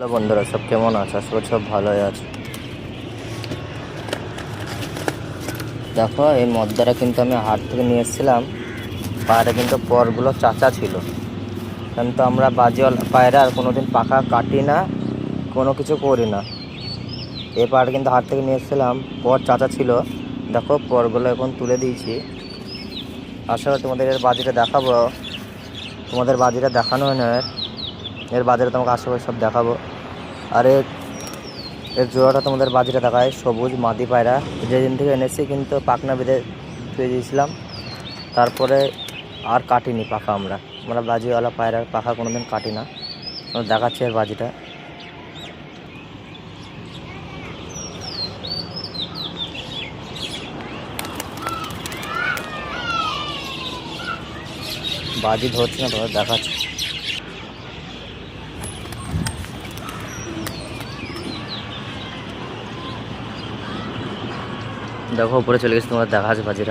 Hello বন্ধুরা, সব কেমন আছে? আশা করি সব ভালোই আছে। দেখো, এই মদ্দাটা কিন্তু আমি হাট থেকে নিয়ে এসেছিলাম। পায়রা কিন্তু পরগুলো চাচা ছিল, কিন্তু আমরা বাজিওয়ালা পায়রা আর কোনোদিন পাখা কাটি না, কোনো কিছু করি না। এই পায়রা কিন্তু হাট থেকে নিয়ে এসেছিলাম, পর চাচা ছিল। দেখো, পরগুলো এখন তুলে দিয়েছি। আশা করি তোমাদের এর বাজিটা দেখাবো। তোমাদের বাজিটা দেখানো হয় না, এর বাজিটা তোমাকে আশা করি সব দেখাবো। আর এর জোড়াটা তোমাদের বাজিটা দেখায়, সবুজ মাদি পায়রা। যেদিন থেকে এনেছি কিন্তু পাখনা বেঁধে ধুয়ে দিয়েছিলাম, তারপরে আর কাটিনি পাখা। আমরা বাজিওয়ালা পায়রার পাখা কোনোদিন কাটি না। দেখাচ্ছি এর বাজিটা। বাজি ধরছি না, তোমাদের দেখাচ্ছি। দেখো, উপরে চলে গেছে, তোমাদের দেখা আছে বাজিটা।